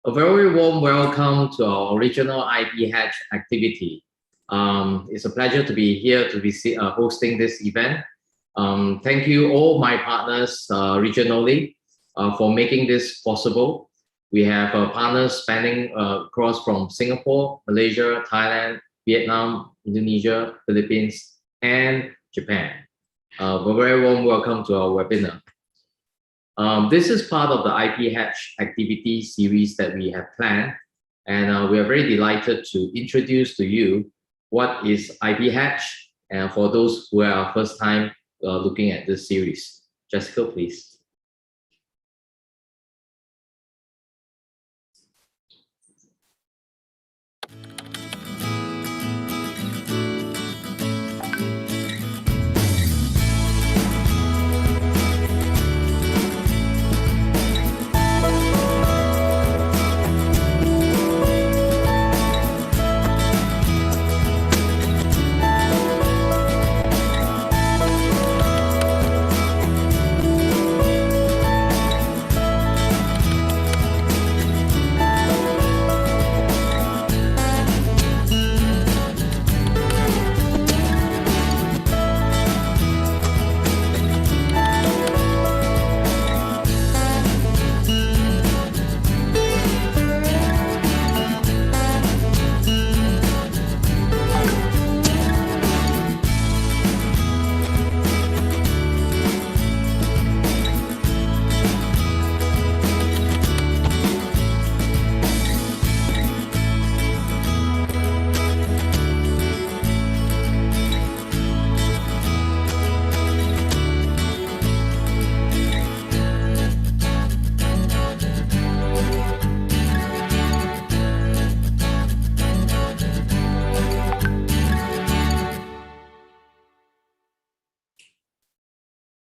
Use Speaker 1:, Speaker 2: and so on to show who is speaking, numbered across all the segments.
Speaker 1: A very warm welcome to our regional IP Hatch activity. It's a pleasure to be here to be hosting this event. Thank you all my partners regionally for making this possible. We have partners spanning across from Singapore, Malaysia, Thailand, Vietnam, Indonesia, Philippines, and Japan. A very warm welcome to our webinar. This is part of the IP Hatch activity series that we have planned, and we are very delighted to introduce to you what is IP Hatch, and for those who are first time looking at this series. Jessica, please.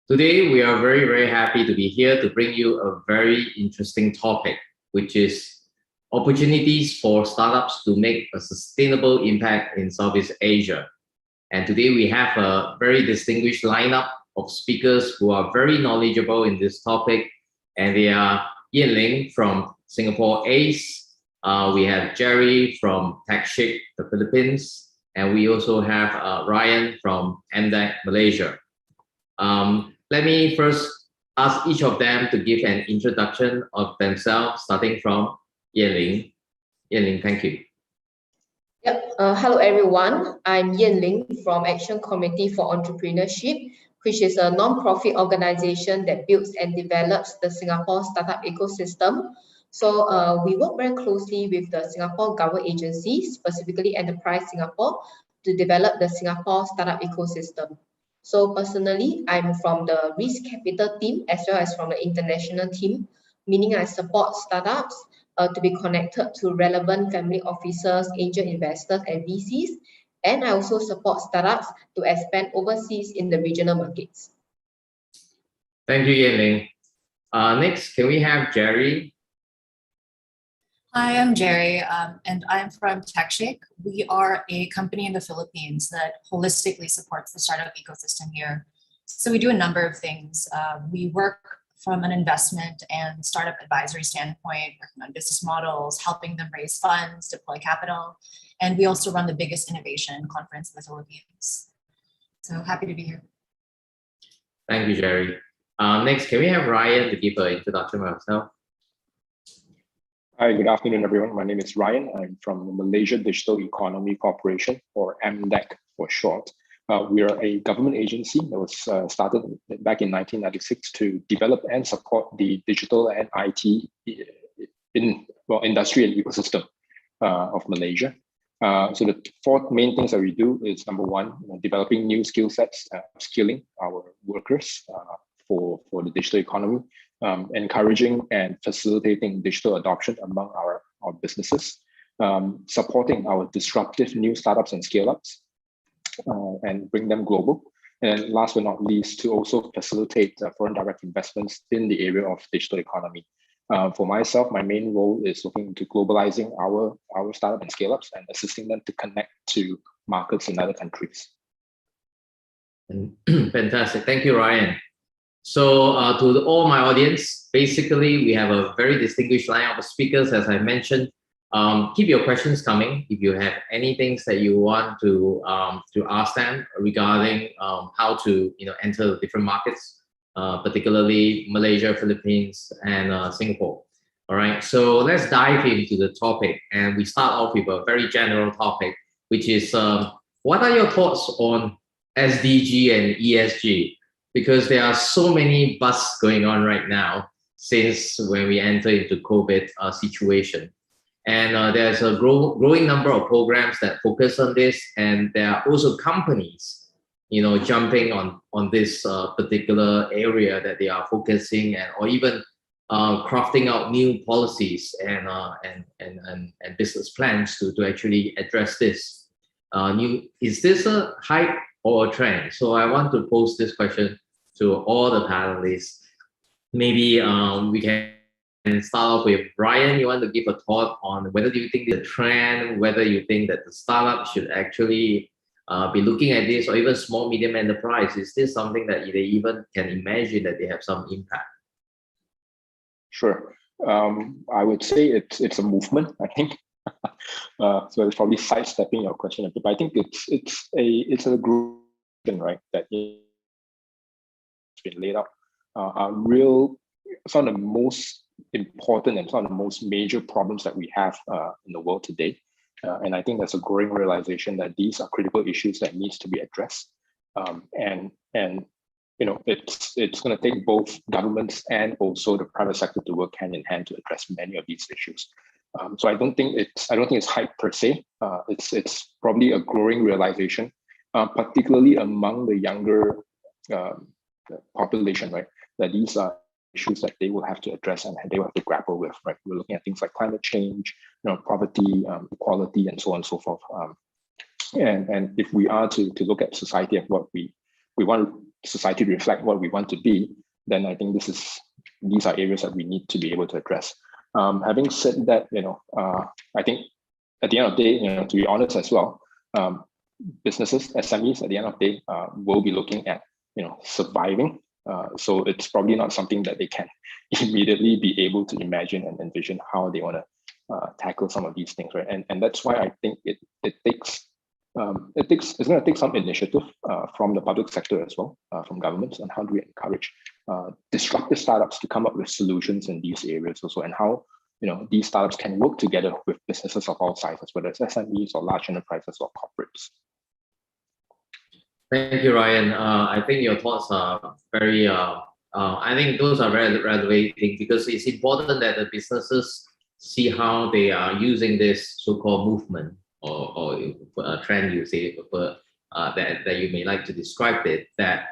Speaker 1: Today, we are very, very happy to be here to bring you a very interesting topic, which is opportunities for startups to make a sustainable impact in Southeast Asia. And today we have a very distinguished lineup of speakers who are very knowledgeable in this topic. And they are Yen Ling from Singapore ACE. We have Jerry from TechShake, the Philippines. And we also have Ryan from MDEC, Malaysia. Let me first ask each of them to give an introduction of themselves, starting from Yen Ling. Yen Ling, thank you.
Speaker 2: Yep. Hello, everyone. I'm Yen Ling from Action Committee for Entrepreneurship, which is a non-profit organization that builds and develops the Singapore startup ecosystem. So we work very closely with the Singapore government agencies, specifically Enterprise Singapore, to develop the Singapore startup ecosystem. So personally, I'm from the risk capital team as well as from the international team, meaning I support startups to be connected to relevant family officers, angel investors, and VCs. And I also support startups to expand overseas in the regional markets.
Speaker 1: Thank you, Yen Ling. Next, can we have Jerry?
Speaker 3: Hi, I'm Jerry, and I'm from TechShake. We are a company in the Philippines that holistically supports the startup ecosystem here. So we do a number of things. We work from an investment and startup advisory standpoint, working on business models, helping them raise funds, deploy capital, and we also run the biggest innovation conference in the Philippines. So happy to be here.
Speaker 1: Thank you, Jerry. Next, can we have Ryan to give an introduction of himself?
Speaker 4: Hi, good afternoon, everyone. My name is Ryan. I'm from the Malaysia Digital Economy Corporation, or MDEC for short. We are a government agency that was started back in 1996 to develop and support the digital and IT industry and ecosystem of Malaysia. So the four main things that we do is, number one, developing new skill sets, skilling our workers for the digital economy, encouraging and facilitating digital adoption among our businesses, supporting our disruptive new startups and scale-ups, and bring them global. And last but not least, to also facilitate foreign direct investments in the area of digital economy. For myself, my main role is looking to globalizing our startup and scale-ups and assisting them to connect to markets in other countries.
Speaker 1: Fantastic. Thank you, Ryan. So to all my audience, basically, we have a very distinguished lineup of speakers, as I mentioned. Keep your questions coming. If you have any things that you want to ask them regarding how to enter the different markets, particularly Malaysia, Philippines, and Singapore. All right, so let's dive into the topic, and we start off with a very general topic, which is what are your thoughts on SDG and ESG? Because there are so many buzz going on right now since when we enter into COVID situation. And there's a growing number of programs that focus on this, and there are also companies, jumping on this particular area that they are focusing, and or even crafting out new policies and business plans to actually address this. Is this a hype or a trend? So I want to pose this question to all the panelists. Maybe we can start off with Brian. You want to give a thought on whether do you think the trend, whether you think that the startup should actually be looking at this, or even small, medium enterprise, is this something that they even can imagine that they have some impact?
Speaker 4: Sure. I would say it's a movement, I think. So it's probably sidestepping your question a bit, but I think it's a group, right, that it's been laid out. Some of the most important and some of the most major problems that we have in the world today. And I think there's a growing realization that these are critical issues that needs to be addressed. It's going to take both governments and also the private sector to work hand in hand to address many of these issues. So I don't think it's hype per se. It's probably a growing realization, particularly among the younger population, right? That these are issues that they will have to address and they will have to grapple with, right? We're looking at things like climate change, poverty, equality, and so on and so forth. And if we are to look at society and what we want society to reflect what we want to be, then I think these are areas that we need to be able to address. Having said that, I think at the end of the day, to be honest as well, businesses, SMEs, at the end of the day, will be looking at surviving. So it's probably not something that they can immediately be able to imagine and envision how they want to tackle some of these things, right? And that's why I think it's going to take some initiative from the public sector as well, from governments, on how do we encourage disruptive startups to come up with solutions in these areas also, and how these startups can work together with businesses of all sizes, whether it's SMEs or large enterprises or corporates.
Speaker 1: Thank you, Ryan. I think your thoughts are very, I think those are very relevant, because it's important that the businesses see how they are using this so-called movement or trend, you say, that you may like to describe it, that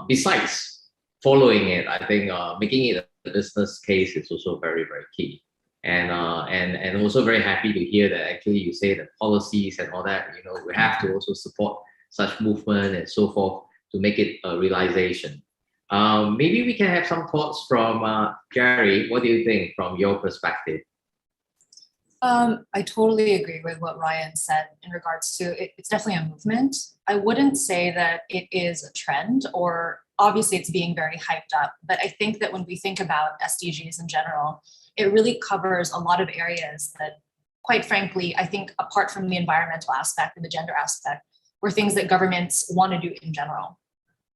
Speaker 1: besides following it, I think making it a business case is also very, very key. And also very happy to hear that actually you say that policies and all that, we have to also support such movement and so forth to make it a realization. Maybe we can have some thoughts from Jerry. What do you think from your perspective?
Speaker 3: I totally agree with what Ryan said in regards to it's definitely a movement. I wouldn't say that it is a trend, or obviously it's being very hyped up, but I think that when we think about SDGs in general, it really covers a lot of areas that, quite frankly, I think apart from the environmental aspect and the gender aspect, were things that governments want to do in general.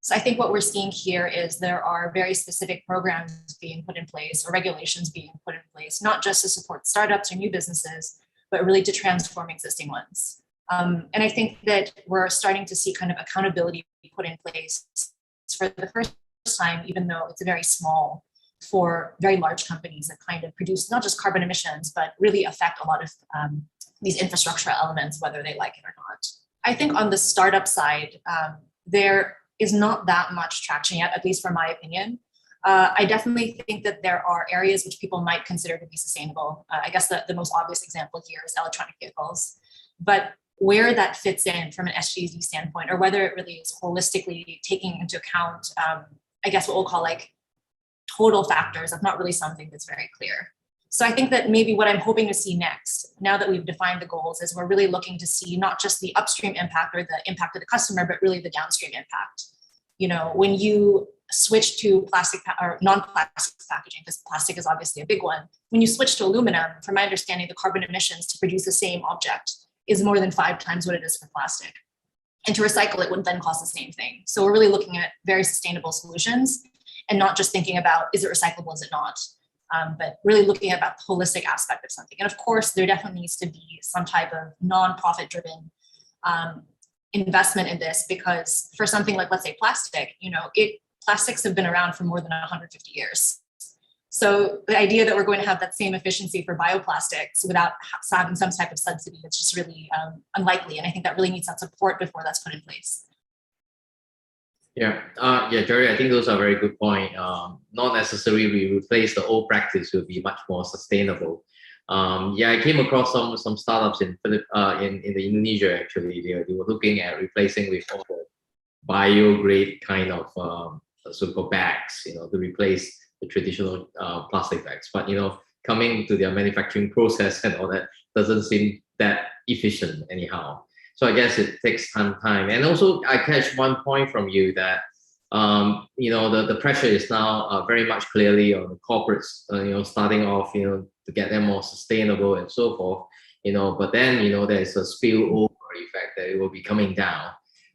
Speaker 3: So I think what we're seeing here is there are very specific programs being put in place or regulations being put in place, not just to support startups or new businesses, but really to transform existing ones. And I think that we're starting to see kind of accountability put in place for the first time, even though it's very small, for very large companies that kind of produce not just carbon emissions, but really affect a lot of these infrastructural elements, whether they like it or not. I think on the startup side, there is not that much traction yet, at least from my opinion. I definitely think that there are areas which people might consider to be sustainable. I guess the most obvious example here is electronic vehicles. But where that fits in from an SDG standpoint, or whether it really is holistically taking into account, I guess what we'll call like total factors, that's not really something that's very clear. So I think that maybe what I'm hoping to see next, now that we've defined the goals, is we're really looking to see not just the upstream impact or the impact of the customer, but really the downstream impact. when you switch to plastic or non-plastic packaging, because plastic is obviously a big one, when you switch to aluminum, from my understanding, the carbon emissions to produce the same object is more than 5 times what it is for plastic. And to recycle it would then cost the same thing. So we're really looking at very sustainable solutions and not just thinking about, is it recyclable, is it not? But really looking at about the holistic aspect of something. And of course, there definitely needs to be some type of non-profit driven investment in this, because for something like, let's say plastic, plastics have been around for more than 150 years. So the idea that we're going to have that same efficiency for bioplastics without having some type of subsidy, it's just really unlikely. And I think that really needs that support before that's put in place.
Speaker 1: Yeah, Jerry, I think those are very good point. Not necessarily we replace the old practice will be much more sustainable. I came across some startups in the Indonesia actually. They were looking at replacing with all the bio-grade kind of so-called bags, to replace the traditional plastic bags. But coming to their manufacturing process and all that doesn't seem that efficient anyhow. So I guess it takes some time. And also I catch one point from you that the pressure is now very much clearly on the corporates, starting off, to get them more sustainable and so forth, but then, there's a spillover effect that it will be coming down.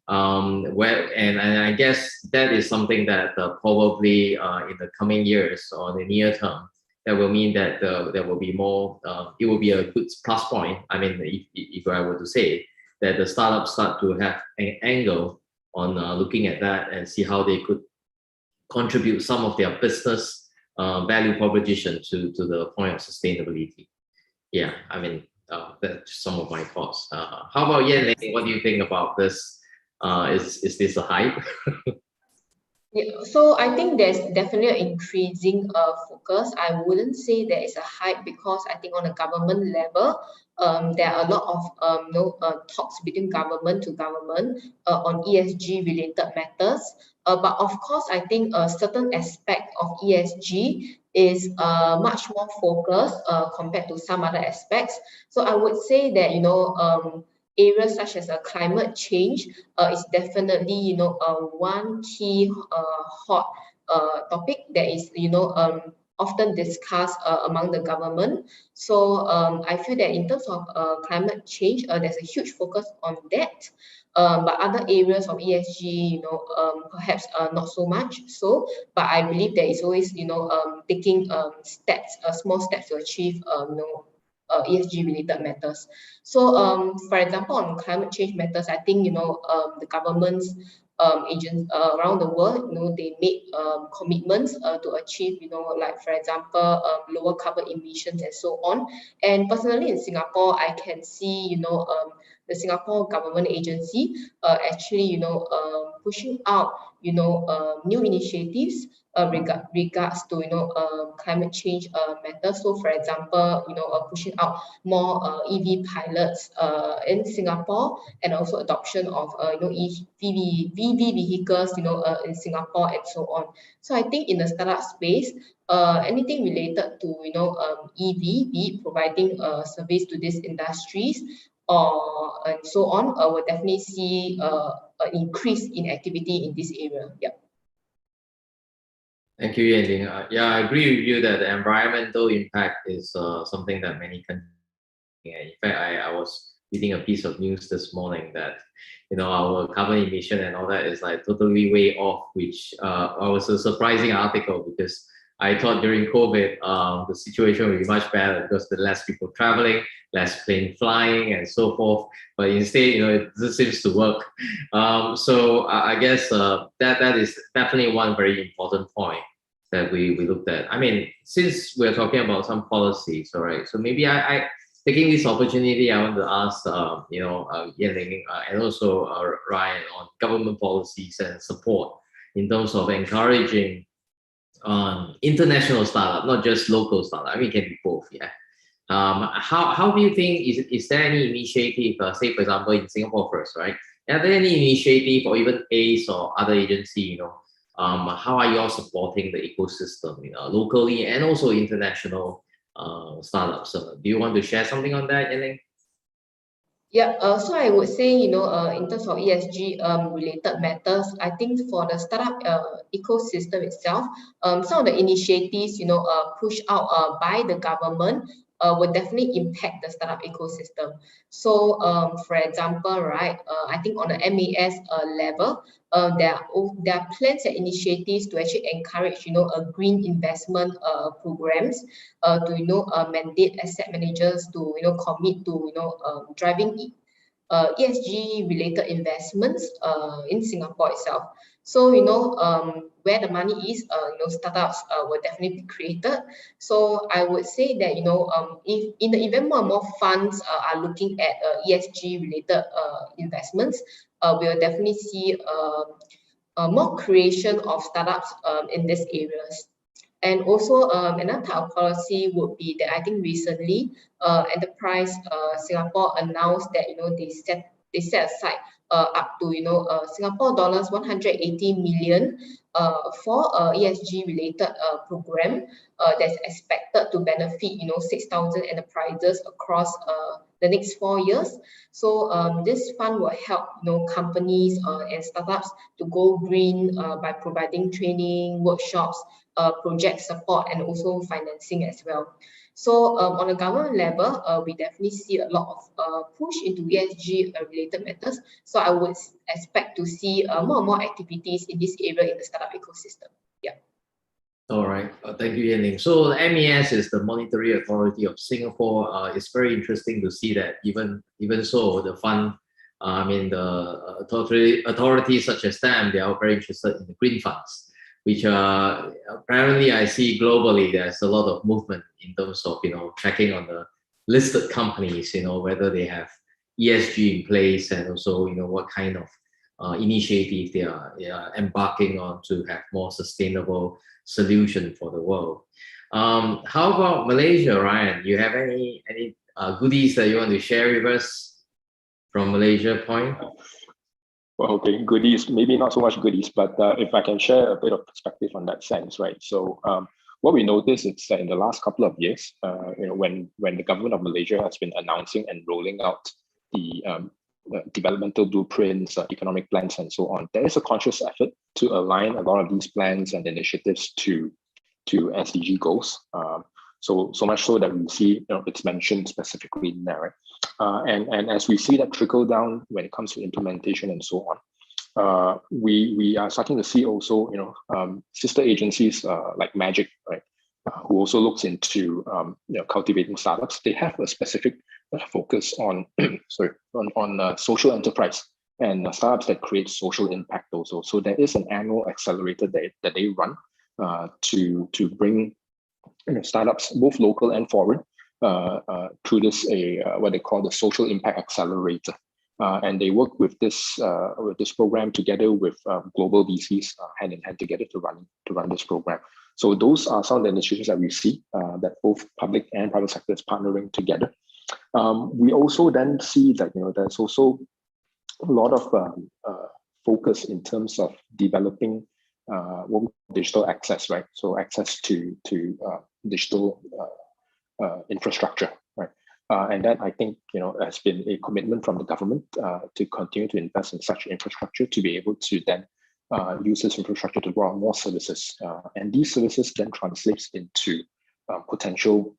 Speaker 1: And I guess that is something that probably in the coming years or the near term, that will mean that there will be more, it will be a good plus point. I mean, if I were to say that the startups start to have an angle on looking at that and see how they could contribute some of their business value proposition to the point of sustainability. Yeah, I mean, that's some of my thoughts. How about Yan-Ling? What do you think about this? Is this a hype?
Speaker 2: Yeah, so I think there's definitely an increasing focus. I wouldn't say there is a hype, because I think on a government level, there are a lot of talks between government to government on ESG related matters. But of course, I think a certain aspect of ESG is much more focused compared to some other aspects. So I would say that areas such as climate change is definitely one key hot topic that is often discussed among the government. So I feel that in terms of climate change, there's a huge focus on that. But other areas of ESG, perhaps not so much so. But I believe there is always taking small steps to achieve ESG related matters. So for example, on climate change matters, I think the governments agents around the world, they make commitments to achieve, like for example, lower carbon emissions and so on. And personally in Singapore, I can see, the Singapore government agency actually, pushing out, new initiatives regards to climate change matters. So for example, pushing out more EV pilots in Singapore, and also adoption of EV vehicles in Singapore and so on. So I think in the startup space, anything related to EV, be it providing service to these industries or and so on, will definitely see an increase in activity in this area. Yeah.
Speaker 1: Thank you, Yan-Ling. I agree with you that the environmental impact is something that many countries. In fact, I was reading a piece of news this morning that our carbon emission and all that is like totally way off, which was a surprising article, because I thought during COVID the situation would be much better because there are less people traveling, less plane flying, and so forth. But instead, this seems to work. So I guess that is definitely one very important point that we looked at. I mean, since we're talking about some policies, all right. So maybe I taking this opportunity, I want to ask Yan-Ling and also Ryan on government policies and support in terms of encouraging international startup, not just local startup. I mean, it can be both. Yeah. How do you think, is there any initiative, say for example in Singapore first, right? Are there any initiative or even ACE or other agency, how are you all supporting the ecosystem, locally and also international startups? Do you want to share something on that, Yan-Ling?
Speaker 2: Yeah, so I would say, in terms of ESG related matters, I think for the startup ecosystem itself, some of the initiatives, pushed out by the government will definitely impact the startup ecosystem. So, for example, right, I think on the MAS level, there are plans and initiatives to actually encourage, a green investment programs to mandate asset managers to commit to driving ESG related investments in Singapore itself. So where the money is, startups will definitely be created. So I would say that if in the event more and more funds are looking at ESG related investments, we'll definitely see more creation of startups in these areas. And also another type of policy would be that I think recently Enterprise Singapore announced that they set aside up to Singapore dollars 180 million for ESG related program that's expected to benefit 6,000 enterprises across the next 4 years. So this fund will help companies and startups to go green by providing training, workshops, project support, and also financing as well. So on a government level, we definitely see a lot of push into ESG related matters. So I would expect to see more and more activities in this area in the startup ecosystem. Yeah.
Speaker 1: All right, thank you, Yan Ling. So the MAS is the Monetary Authority of Singapore. It's very interesting to see that even so, the fund, the authorities such as them, they are very interested in the green funds, which apparently I see globally there's a lot of movement in terms of checking on the listed companies, whether they have ESG in place, and also what kind of initiative they are embarking on to have more sustainable solution for the world. How about Malaysia, Ryan? You have any goodies that you want to share with us from Malaysia point?
Speaker 4: Well, okay, goodies, maybe not so much goodies, but if I can share a bit of perspective on that sense, right? So what we noticed is that in the last couple of years, when the government of Malaysia has been announcing and rolling out the developmental blueprints, economic plans, and so on, there is a conscious effort to align a lot of these plans and initiatives to SDG goals. So much so that we see it's mentioned specifically in there, right? And as we see that trickle down when it comes to implementation and so on, we are starting to see also sister agencies like Magic, right, who also looks into cultivating startups. They have a specific focus on social enterprise and startups that create social impact also. So there is an annual accelerator that they run to bring startups, both local and foreign, through this what they call the Social Impact Accelerator. And they work with this program together with global VCs hand in hand together to run this program. So those are some of the initiatives that we see that both public and private sector is partnering together. We also then see that there's also a lot of focus in terms of developing what we call digital access, right? So access to digital infrastructure, right? And that I think has been a commitment from the government to continue to invest in such infrastructure to be able to then use this infrastructure to roll out more services, and these services then translates into potential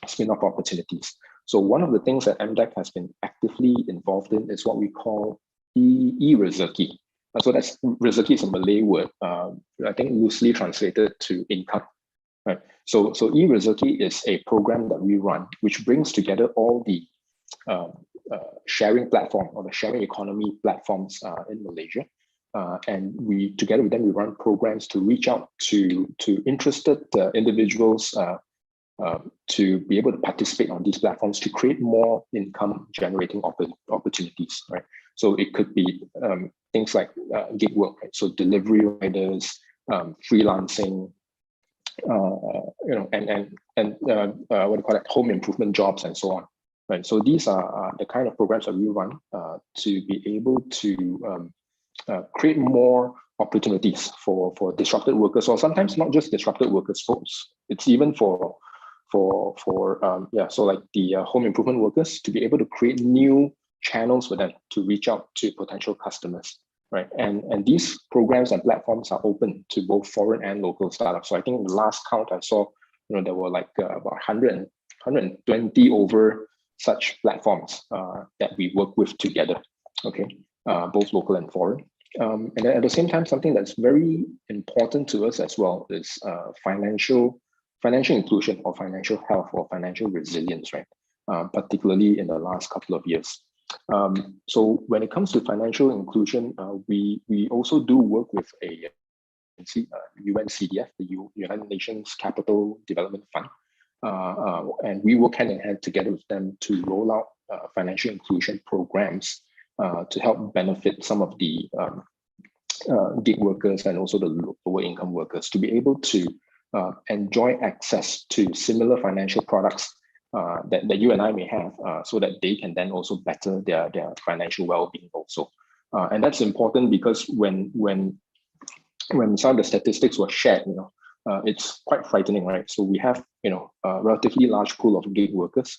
Speaker 4: spin-off opportunities. So one of the things that MDEC has been actively involved in is what we call e-Rezeki. So that's rezeki is a Malay word, I think loosely translated to income, right? So e-Rezeki is a program that we run, which brings together all the sharing platform or the sharing economy platforms in Malaysia. And together with them, we run programs to reach out to interested individuals to be able to participate on these platforms to create more income generating opportunities, right? So it could be things like gig work, right? So delivery riders, freelancing, and what do you call it, home improvement jobs and so on, right? So these are the kind of programs that we run to be able to create more opportunities for disrupted workers, or sometimes not just disrupted workers, folks. It's even for so like the home improvement workers to be able to create new channels for them to reach out to potential customers, right? And these programs and platforms are open to both foreign and local startups. So I think the last count I saw, there were like about 120 over such platforms that we work with together, okay, both local and foreign. And then at the same time, something that's very important to us as well is financial inclusion or financial health or financial resilience, right? Particularly in the last couple of years. So when it comes to financial inclusion, we also do work with a UNCDF, the United Nations Capital Development Fund, and we work hand in hand together with them to roll out financial inclusion programs to help benefit some of the gig workers and also the lower income workers to be able to enjoy access to similar financial products that you and I may have, so that they can then also better their financial well-being also. And that's important because when some of the statistics were shared, it's quite frightening, right? So we have, a relatively large pool of gig workers,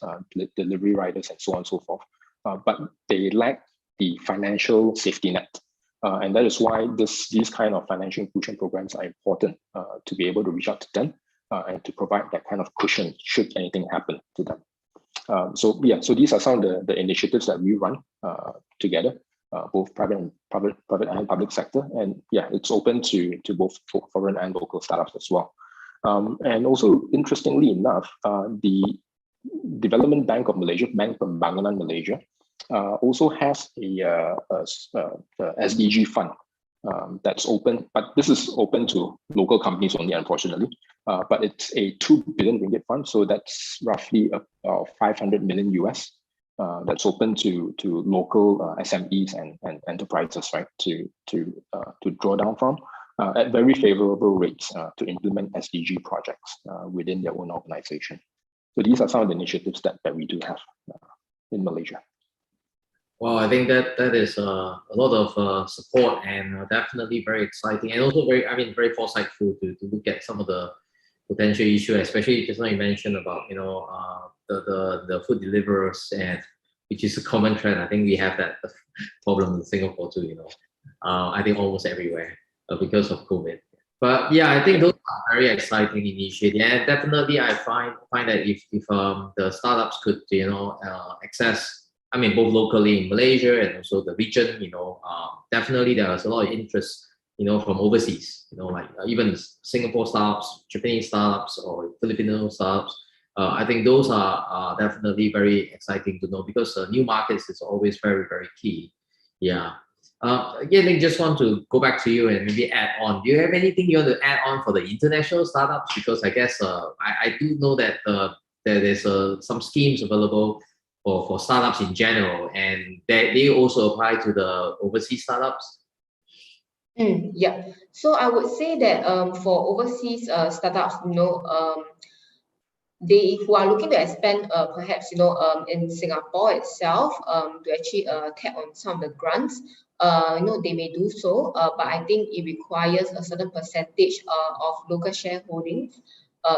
Speaker 4: delivery riders, and so on and so forth, but they lack the financial safety net. And that is why these kind of financial inclusion programs are important to be able to reach out to them and to provide that kind of cushion should anything happen to them. So these are some of the initiatives that we run together, both private and public sector, and it's open to both foreign and local startups as well. And also, interestingly enough, the Development Bank of Malaysia, Bank Pembangunan Malaysia, also has a SDG fund that's open, but this is open to local companies only, unfortunately. But it's a 2 billion ringgit fund, so that's roughly 500 million US. That's open to local SMEs and enterprises, right, to draw down from at very favorable rates to implement SDG projects within their own organization. So these are some of the initiatives that we do have in Malaysia.
Speaker 1: Well, I think that is a lot of support and definitely very exciting, and also very foresightful to look at some of the potential issues, especially just now you mentioned about the food deliverers, and which is a common trend. I think we have that problem in Singapore too. I think almost everywhere because of COVID. But yeah, I think those are very exciting initiatives, and definitely I find that if the startups could access, both locally in Malaysia and also the region, definitely there's a lot of interest, from overseas, like even Singapore startups, Japanese startups, or Filipino startups. I think those are definitely very exciting to know, because new markets is always very, very key. Yeah. Again, I just want to go back to you and maybe add on. Do you have anything you want to add on for the international startups? Because I guess I do know that there's some schemes available for startups in general, and they also apply to the overseas startups.
Speaker 2: Yeah, so I would say that for overseas startups, they who are looking to expand, perhaps in Singapore itself, to actually tap on some of the grants, they may do so, but I think it requires a certain percentage of local shareholdings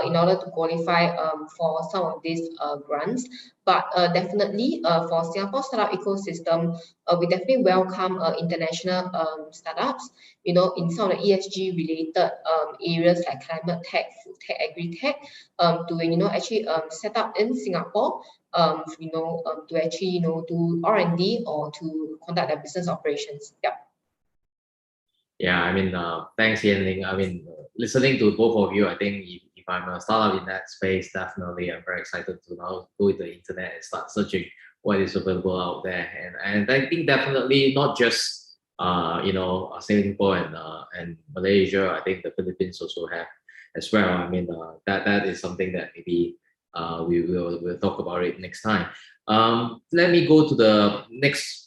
Speaker 2: in order to qualify for some of these grants. But definitely for Singapore startup ecosystem, we definitely welcome international startups, in some of the ESG related areas like climate tech, food tech, agri-tech, to actually set up in Singapore, to actually do R&D or to conduct their business operations.
Speaker 1: Yeah, thanks, Yen Ling. Listening to both of you, I think if I'm a startup in that space, definitely I'm very excited to now go to the internet and start searching what is available out there. And I think definitely not just Singapore and Malaysia. I think the Philippines also have as well. That is something that maybe we'll talk about it next time. Let me go to the next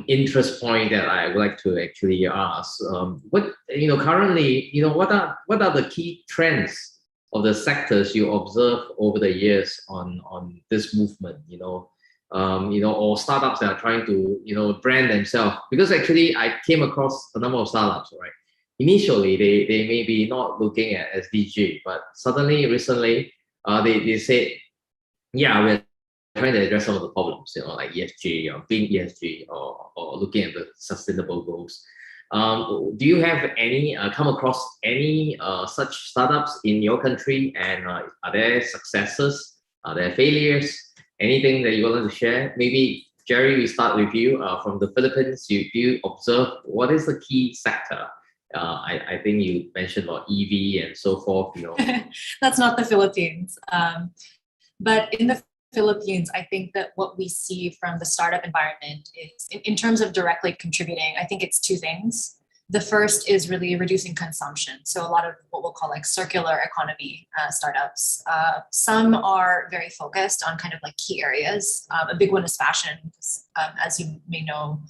Speaker 1: interest point that I would like to actually ask. Currently, what are the key trends of the sectors you observe over the years on this movement? Or startups that are trying to brand themselves, because actually I came across a number of startups, right? Initially they may be not looking at SDG, but suddenly recently they say, yeah, we're trying to address some of the problems, like ESG or being ESG or looking at the sustainable goals. Do you have any come across any such startups in your country, and are there successes? Are there failures? Anything that you want to share? Maybe Jerry, we start with you. From the Philippines, you observe what is the key sector? I think you mentioned about EV and so forth.
Speaker 3: That's not the Philippines, but in the Philippines, I think that what we see from the startup environment is, in terms of directly contributing, I think it's two things. The first is really reducing consumption. So a lot of what we'll call like circular economy startups. Some are very focused on kind of like key areas. A big one is fashion. As you may know,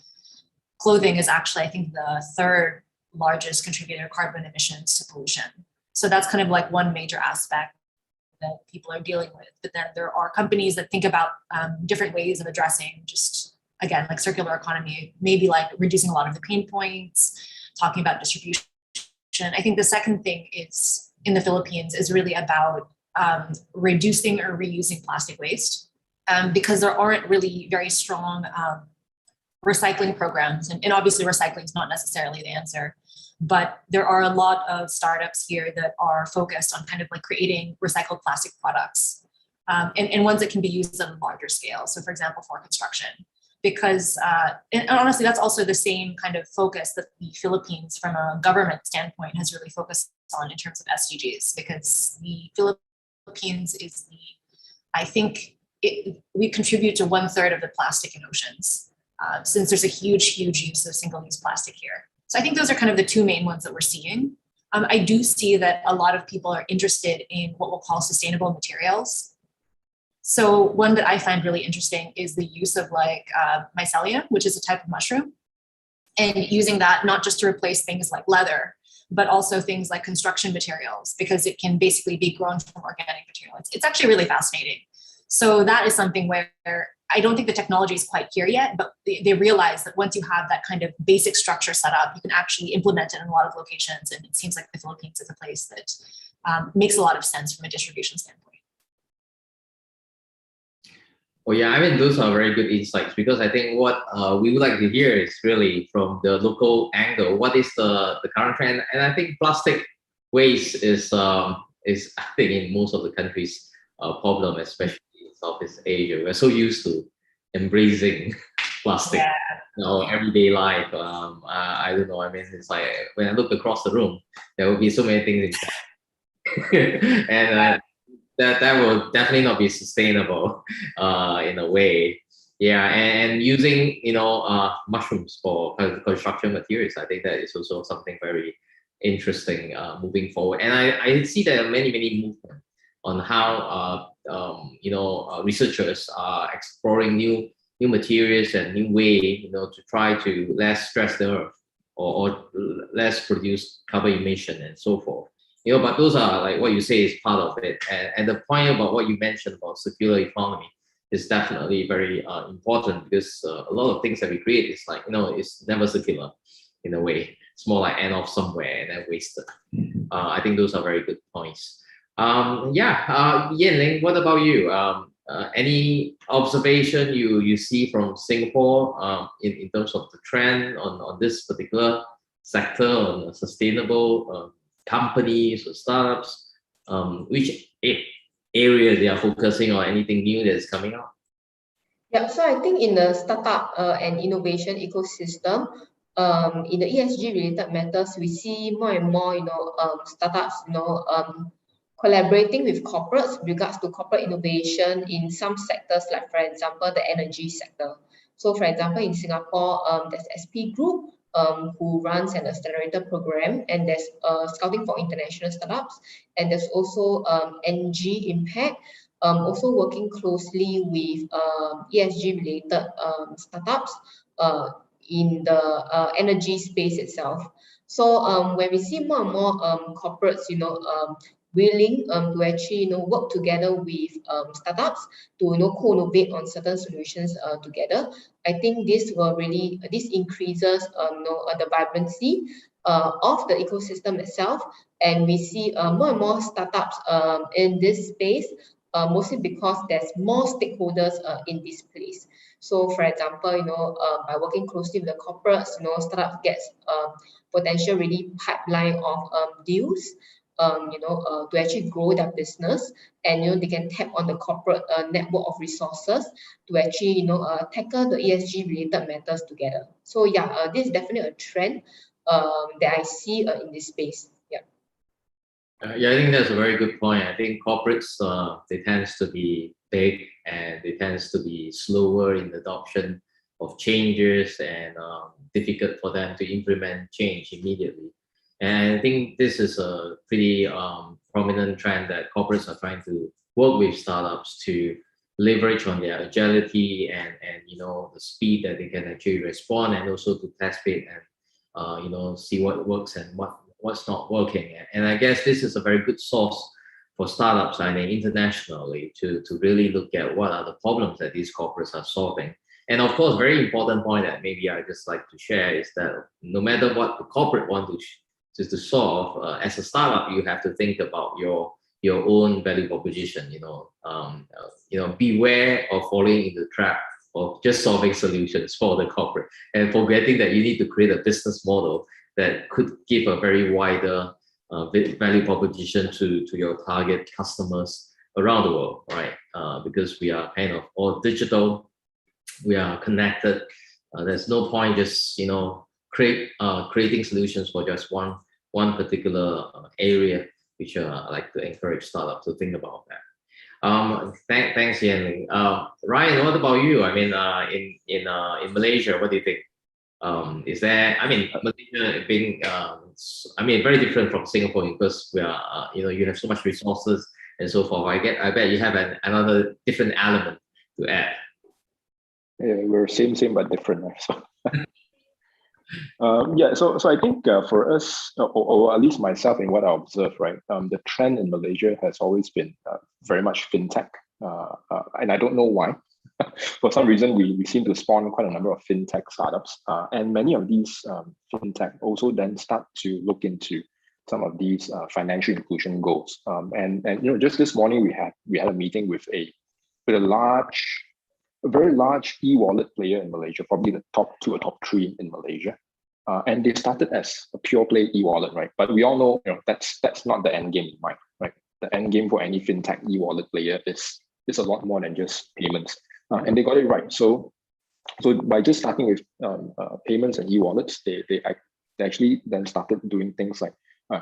Speaker 3: clothing is actually, I think, the third largest contributor to carbon emissions to pollution. So that's kind of like one major aspect that people are dealing with. But then there are companies that think about different ways of addressing just, again, like circular economy, maybe like reducing a lot of the pain points, talking about distribution. I think the second thing is in the Philippines is really about reducing or reusing plastic waste, because there aren't really very strong recycling programs. And obviously recycling is not necessarily the answer, but there are a lot of startups here that are focused on kind of like creating recycled plastic products, and ones that can be used on a larger scale. So for example, for construction, because, and honestly, that's also the same kind of focus that the Philippines from a government standpoint has really focused on in terms of SDGs, because the Philippines is I think we contribute to 1/3 of the plastic in oceans, since there's a huge use of single-use plastic here. So I think those are kind of the two main ones that we're seeing. I do see that a lot of people are interested in what we'll call sustainable materials. So one that I find really interesting is the use of like mycelium, which is a type of mushroom, and using that not just to replace things like leather, but also things like construction materials, because it can basically be grown from organic material. It's actually really fascinating. So that is something where I don't think the technology is quite here yet, but they realize that once you have that kind of basic structure set up, you can actually implement it in a lot of locations. And it seems like the Philippines is a place that makes a lot of sense from a distribution standpoint.
Speaker 1: Well, yeah, I mean, those are very good insights, because I think what we would like to hear is really from the local angle, what is the current trend? And I think plastic waste is I think in most of the countries problem, especially in Southeast Asia. We're so used to embracing plastic in our everyday life. I don't know. I mean, it's like when I look across the room, there will be so many things in and that will definitely not be sustainable in a way. Yeah, and using mushrooms for construction materials, I think that is also something very interesting moving forward. And I see there are many movements on how researchers are exploring new materials and new way to try to less stress the earth or less produce carbon emission and so forth. But those are like what you say is part of it. And the point about what you mentioned about circular economy is definitely very important, because a lot of things that we create is like, it's never circular in a way. It's more like end off somewhere and then wasted. I think those are very good points. Yan-Ling, what about you? Any observation you see from Singapore in terms of the trend on this particular sector, on sustainable companies or startups, which area they are focusing on, anything new that is coming out?
Speaker 2: Yeah, so I think in the startup and innovation ecosystem, in the ESG related matters, we see more and more, startups, collaborating with corporates with regards to corporate innovation in some sectors, like for example, the energy sector. So for example, in Singapore, there's SP Group, who runs an accelerator program, and there's Scouting for International Startups, and there's also NG Impact, also working closely with ESG related startups in the energy space itself. So when we see more and more corporates, willing to actually work together with startups to co-innovate on certain solutions together, I think this increases the vibrancy of the ecosystem itself, and we see more and more startups in this space mostly because there's more stakeholders in this place. So for example, by working closely with the corporates, startup gets potential really pipeline of deals, to actually grow their business, and they can tap on the corporate network of resources to actually tackle the ESG related matters together. So yeah, this is definitely a trend that I see in this space. Yeah.
Speaker 1: Yeah, I think that's a very good point. I think corporates, they tends to be big and they tends to be slower in adoption of changes and difficult for them to implement change immediately. And I think this is a pretty prominent trend that corporates are trying to work with startups to leverage on their agility and the speed that they can actually respond, and also to test it and see what works and what's not working. And I guess this is a very good source for startups and internationally to really look at what are the problems that these corporates are solving. And of course, very important point that maybe I just like to share is that no matter what the corporate want to solve, as a startup, you have to think about your own value proposition. Beware of falling into the trap of just solving solutions for the corporate and forgetting that you need to create a business model that could give a very wider value proposition to your target customers around the world, right? Because we are kind of all digital, we are connected. There's no point just creating solutions for just one particular area, which I like to encourage startups to think about that. Thanks, Yan. Ryan, what about you? I mean, in Malaysia, what do you think? Is there? I mean, Malaysia being, very different from Singapore because we are, you have so much resources and so forth. I bet you have another different element to add.
Speaker 4: Yeah, we're same but different. So. So I think for us, or at least myself, in what I observe, right, the trend in Malaysia has always been very much fintech, and I don't know why. For some reason, we seem to spawn quite a number of fintech startups, and many of these fintech also then start to look into some of these financial inclusion goals. And just this morning we had a meeting with a very large e-wallet player in Malaysia, probably the top 2 or top 3 in Malaysia. And they started as a pure play e-wallet, right? But we all know, that's not the end game in mind, right? The end game for any fintech e-wallet player is a lot more than just payments. And they got it right. So by just starting with payments and e-wallets, they actually then started doing things like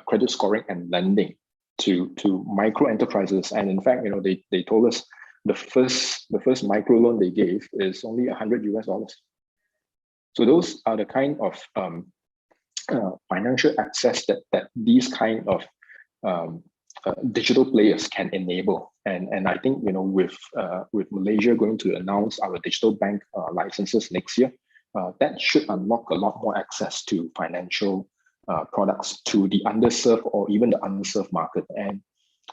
Speaker 4: credit scoring and lending to micro enterprises. And in fact, they told us the first micro loan they gave is only $100. So those are the kind of financial access that these kind of digital players can enable. And I think with Malaysia going to announce our digital bank licenses next year, that should unlock a lot more access to financial products to the underserved or even the unserved market. And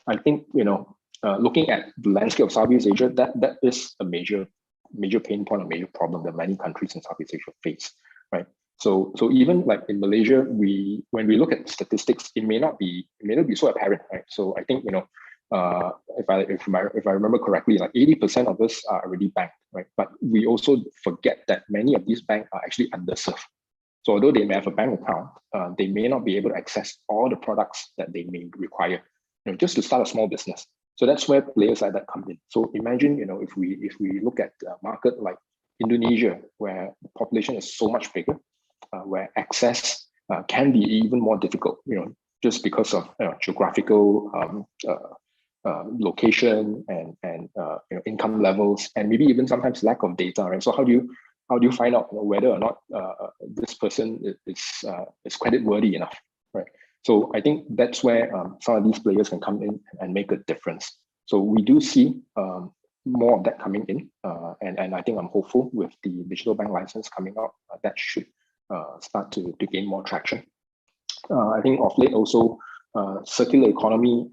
Speaker 4: I think looking at the landscape of Southeast Asia, that is a major pain point, a major problem that many countries in Southeast Asia face, right? So even like in Malaysia, when we look at statistics, it may not be so apparent, right? So I think if I remember correctly, like 80% of us are already banked, right? But we also forget that many of these banks are actually underserved. So although they may have a bank account, they may not be able to access all the products that they may require, just to start a small business. So that's where players like that come in. So imagine, if we look at a market like Indonesia, where the population is so much bigger, where access can be even more difficult, just because of geographical location and income levels, and maybe even sometimes lack of data, right? So how do you find out whether or not this person is credit worthy enough, right? So I think that's where some of these players can come in and make a difference. So we do see more of that coming in, and I think I'm hopeful with the digital bank license coming out, that should start to gain more traction. I think of late also circular economy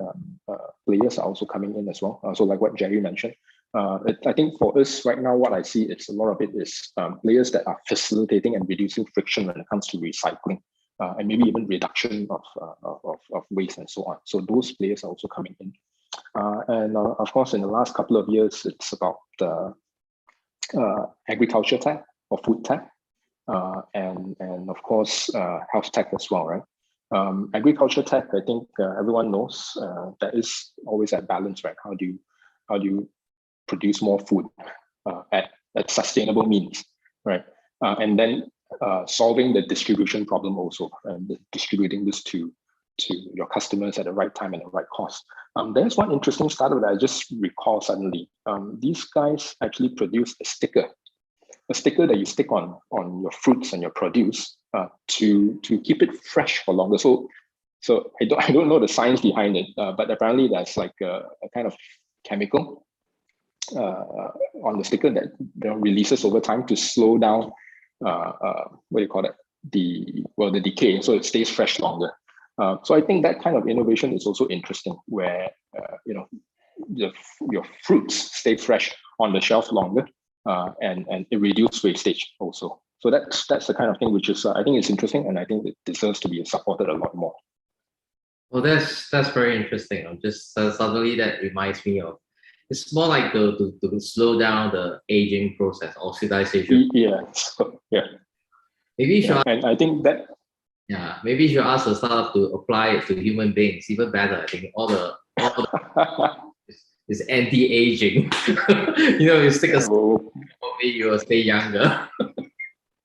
Speaker 4: players are also coming in as well. So like what Jerry mentioned, I think for us right now, what I see it's a lot of it is players that are facilitating and reducing friction when it comes to recycling. And maybe even reduction of waste and so on. So those players are also coming in. And of course, in the last couple of years, it's about agriculture tech or food tech, and of course, health tech as well, right? Agriculture tech, I think everyone knows that is always at balance, right? How do you produce more food at sustainable means, right? And then solving the distribution problem also, and distributing this to your customers at the right time and the right cost. There's one interesting startup that I just recall suddenly. These guys actually produce a sticker that you stick on your fruits and your produce to keep it fresh for longer. So I don't know the science behind it, but apparently there's like a kind of chemical on the sticker that releases over time to slow down what do you call it, the decay, so it stays fresh longer. So I think that kind of innovation is also interesting, where your fruits stay fresh on the shelf longer, and it reduces wastage also. So that's the kind of thing which is I think it's interesting, and I think it deserves to be supported a lot more.
Speaker 1: Well, that's very interesting. I'm just suddenly that reminds me of, it's more like to slow down the aging process, oxidization.
Speaker 4: Yeah.
Speaker 1: Maybe you should
Speaker 4: and I think that.
Speaker 1: Yeah, maybe you should ask the startup to apply it to human beings. Even better, I think all the is anti-aging. You stick a maybe you will stay younger.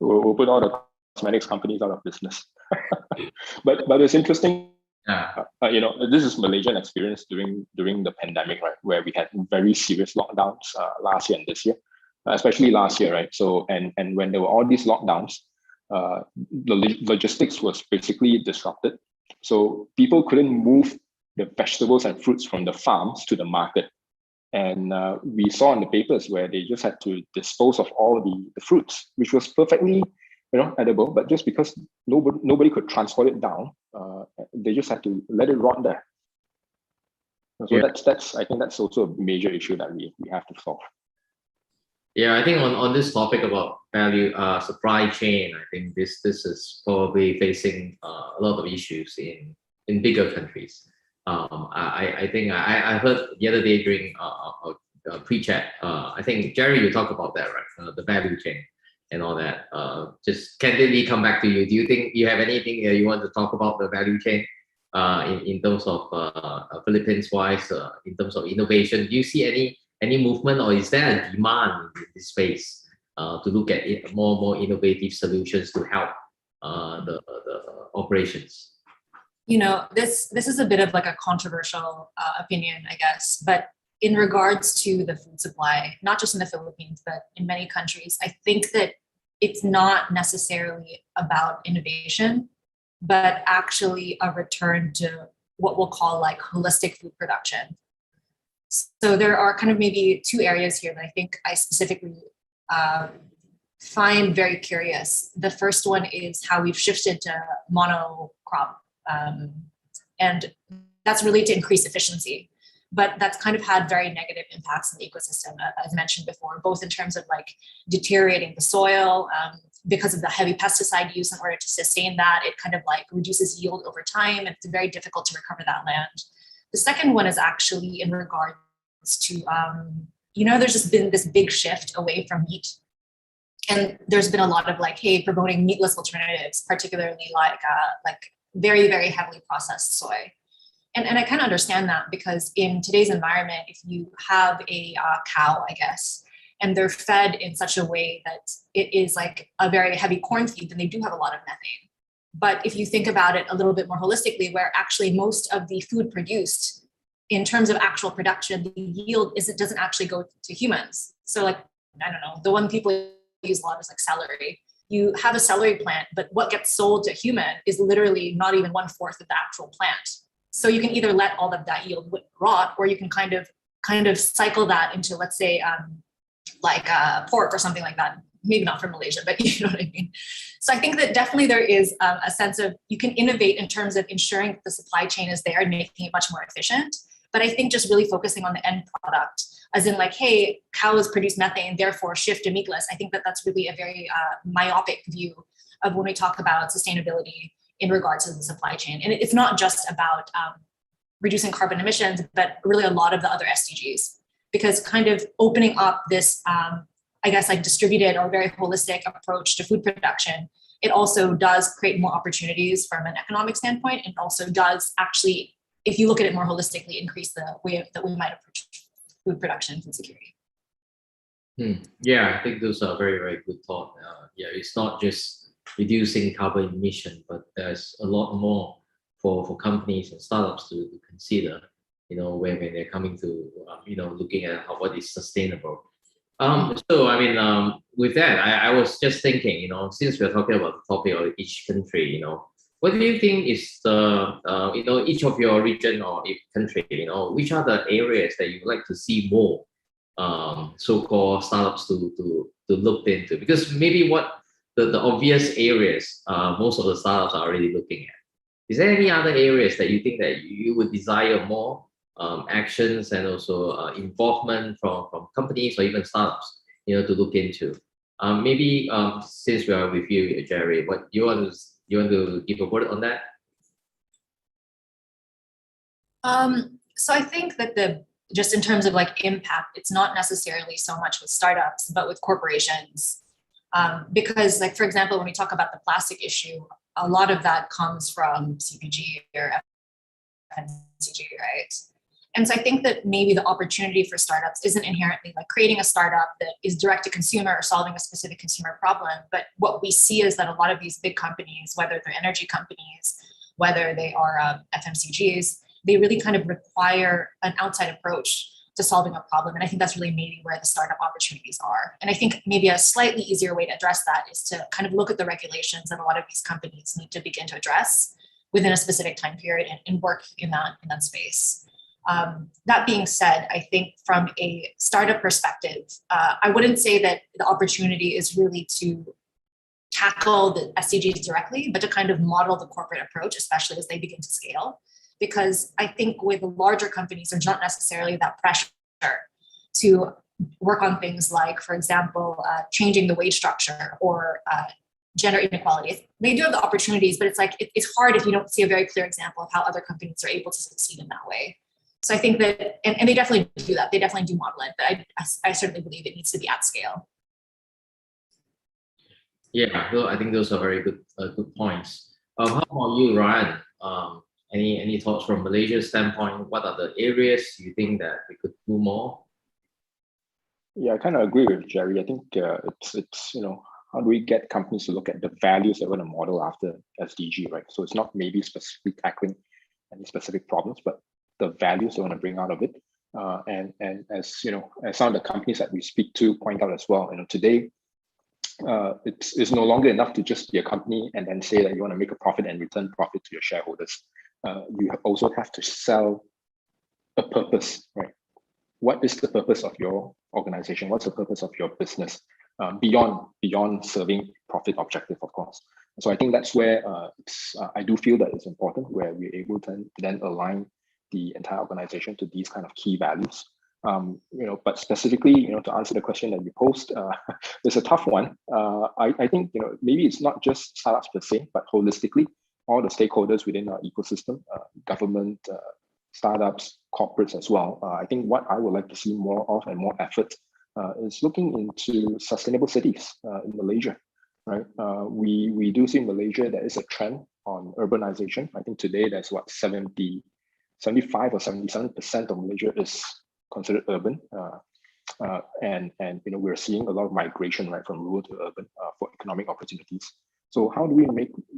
Speaker 4: We'll put all the cosmetics companies out of business. but it's interesting.
Speaker 1: Yeah.
Speaker 4: This is Malaysian experience during the pandemic, right, where we had very serious lockdowns last year and this year, especially last year, right? So and when there were all these lockdowns, the logistics was basically disrupted. So people couldn't move the vegetables and fruits from the farms to the market. And we saw in the papers where they just had to dispose of all the fruits, which was perfectly edible, but just because nobody could transport it down, they just had to let it rot there. So yeah. that's I think that's also a major issue that we have to solve.
Speaker 1: Yeah, I think on this topic about value supply chain, I think this is probably facing a lot of issues in bigger countries. I think I heard the other day during a pre-chat, I think Jerry, you talked about that, right? The value chain and all that. Just candidly come back to you. Do you think you have anything you want to talk about the value chain in terms of Philippines wise, in terms of innovation? Do you see any movement, or is there a demand in this space to look at more innovative solutions to help the operations?
Speaker 3: This is a bit of like a controversial opinion, I guess, but in regards to the food supply, not just in the Philippines, but in many countries, I think that it's not necessarily about innovation, but actually a return to what we'll call like holistic food production. So there are kind of maybe two areas here that I think I specifically find very curious. The first one is how we've shifted to monocrop, and that's really to increase efficiency. But that's kind of had very negative impacts in the ecosystem, as mentioned before, both in terms of like deteriorating the soil because of the heavy pesticide use. In order to sustain that, it kind of like reduces yield over time, and it's very difficult to recover that land. The second one is actually in regards to, there's just been this big shift away from meat. And there's been a lot of like, hey, promoting meatless alternatives, particularly like very, very heavily processed soy. And I kind of understand that, because in today's environment, if you have a cow, I guess, and they're fed in such a way that it is like a very heavy corn feed, then they do have a lot of methane. But if you think about it a little bit more holistically, where actually most of the food produced in terms of actual production, the yield doesn't actually go to humans. So like, I don't know, the one people use a lot is like celery. You have a celery plant, but what gets sold to human is literally not even 1/4 of the actual plant. So you can either let all of that yield rot, or you can kind of cycle that into, let's say, like pork or something like that. Maybe not from Malaysia, but you know what I mean? So I think that definitely there is a sense of, you can innovate in terms of ensuring that the supply chain is there and making it much more efficient. But I think just really focusing on the end product, as in like, hey, cows produce methane, therefore shift to meatless. I think that that's really a very myopic view of when we talk about sustainability in regards to the supply chain. And it's not just about reducing carbon emissions, but really a lot of the other SDGs. Because kind of opening up this, I guess, like distributed or very holistic approach to food production, it also does create more opportunities from an economic standpoint, and also does actually, if you look at it more holistically, increase the way that we might approach food production and food security.
Speaker 1: Yeah, I think those are very, very good thought. Yeah, it's not just reducing carbon emission, but there's a lot more for companies and startups to consider, when they're coming to, looking at what is sustainable. So, I mean, with that, I was just thinking, since we're talking about the topic of each country, what do you think is the, each of your region or each country, which are the areas that you'd like to see more so-called startups to look into? Because maybe what the obvious areas most of the startups are already looking at. Is there any other areas that you think that you would desire more actions and also involvement from companies or even startups, to look into? Maybe since we are with you, Jerry, what you want to give a word on that?
Speaker 3: So I think that just in terms of like impact, it's not necessarily so much with startups, but with corporations. Because like, for example, when we talk about the plastic issue, a lot of that comes from CPG or FMCG, right? And so I think that maybe the opportunity for startups isn't inherently like creating a startup that is direct to consumer or solving a specific consumer problem. But what we see is that a lot of these big companies, whether they're energy companies, whether they are FMCGs, they really kind of require an outside approach to solving a problem. And I think that's really maybe where the startup opportunities are. And I think maybe a slightly easier way to address that is to kind of look at the regulations that a lot of these companies need to begin to address within a specific time period and work in that space. That being said, I think from a startup perspective, I wouldn't say that the opportunity is really to tackle the SDGs directly, but to kind of model the corporate approach, especially as they begin to scale. Because I think with larger companies, there's not necessarily that pressure to work on things like, for example, changing the wage structure or gender inequality. They do have the opportunities, but it's like, it's hard if you don't see a very clear example of how other companies are able to succeed in that way. So I think that, and they definitely do that. They definitely do model it, but I certainly believe it needs to be at scale.
Speaker 1: Yeah, I think those are very good points. How about you, Ryan? Any thoughts from Malaysia's standpoint? What are the areas you think that we could do more?
Speaker 4: Yeah, I kind of agree with Jerry. I think it's how do we get companies to look at the values they're going to model after SDG, right? So it's not maybe specifically tackling any specific problems, but the values they want to bring out of it. And as as some of the companies that we speak to point out as well, today it's no longer enough to just be a company and then say that you want to make a profit and return profit to your shareholders. You also have to sell a purpose, right? What is the purpose of your organization? What's the purpose of your business beyond serving profit objective, of course? So I think that's where I do feel that it's important where we're able to then align the entire organization to these kind of key values. But specifically, to answer the question that you posed, it's a tough one. I think maybe it's not just startups per se, but holistically, all the stakeholders within our ecosystem, government, startups, corporates as well. I think what I would like to see more of and more effort is looking into sustainable cities in Malaysia, right? We do see in Malaysia there is a trend on urbanization. I think today there's 75 or 77% of Malaysia is considered urban, and we're seeing a lot of migration right from rural to urban for economic opportunities. So how do we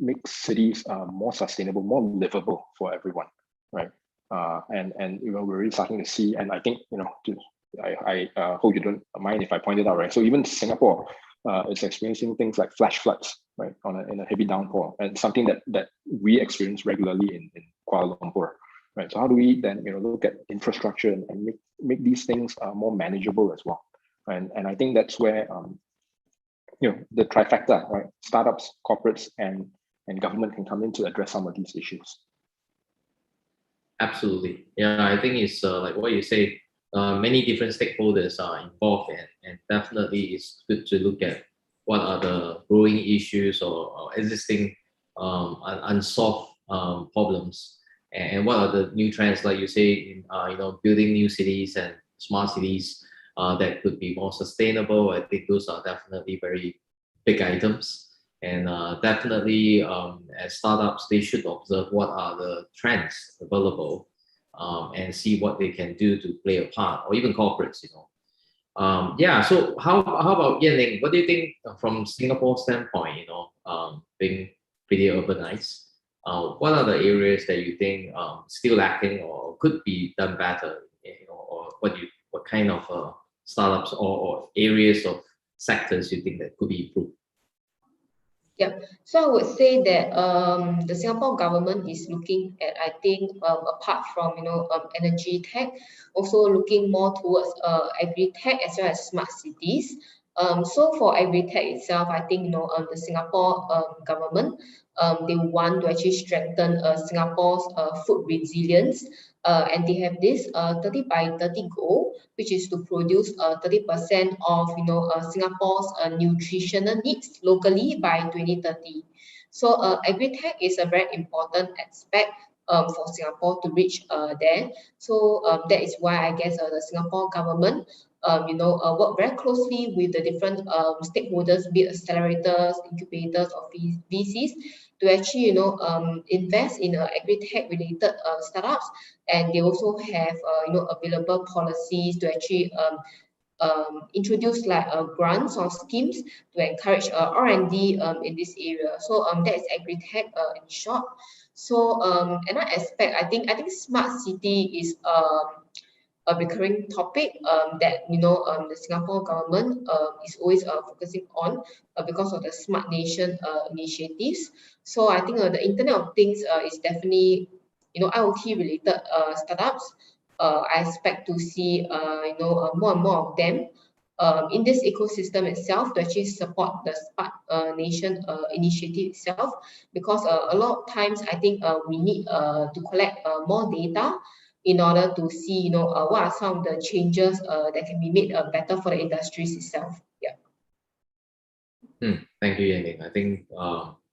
Speaker 4: make cities more sustainable, more livable for everyone, right? And we're really starting to see, and I think I hope you don't mind if I point it out, right? So even Singapore is experiencing things like flash floods, right, in a heavy downpour, and something that we experience regularly in Kuala Lumpur. Right. So how do we then look at infrastructure and make these things more manageable as well? And I think that's where the trifecta, right? Startups, corporates, and government can come in to address some of these issues.
Speaker 1: Absolutely. Yeah, I think it's like what you say. Many different stakeholders are involved, and definitely it's good to look at what are the growing issues or existing unsolved problems. and what are the new trends, like you say, in building new cities and smart cities that could be more sustainable. I think those are definitely very big items, and definitely as startups, they should observe what are the trends available, and see what they can do to play a part, or even corporates, yeah. So how about Yanling? What do you think from Singapore standpoint? Being pretty urbanized, what are the areas that you think still lacking or could be done better? Or what kind of startups or areas of sectors you think that could be improved?
Speaker 2: Yeah, so I would say that the Singapore government is looking at, I think, apart from energy tech, also looking more towards agri-tech as well as smart cities. So for agri-tech itself, I think the Singapore government, they want to actually strengthen Singapore's food resilience, and they have this 30 by 30 goal, which is to produce 30% of Singapore's nutritional needs locally by 2030. So agri-tech is a very important aspect for Singapore to reach there. So that is why I guess the Singapore government work very closely with the different stakeholders, be it accelerators, incubators, or VCs, to actually invest in agri-tech related startups, and they also have available policies to actually introduce like grants or schemes to encourage R&D in this area. So that is agri-tech in short. So another aspect, I think smart city is a recurring topic that the Singapore government is always focusing on because of the Smart Nation initiatives. So I think the Internet of Things is definitely IoT related startups. I expect to see more and more of them in this ecosystem itself to actually support the Smart Nation initiative itself, because a lot of times I think we need to collect more data in order to see what are some of the changes that can be made better for the industries itself. Yeah.
Speaker 1: Thank you, Yanling. I think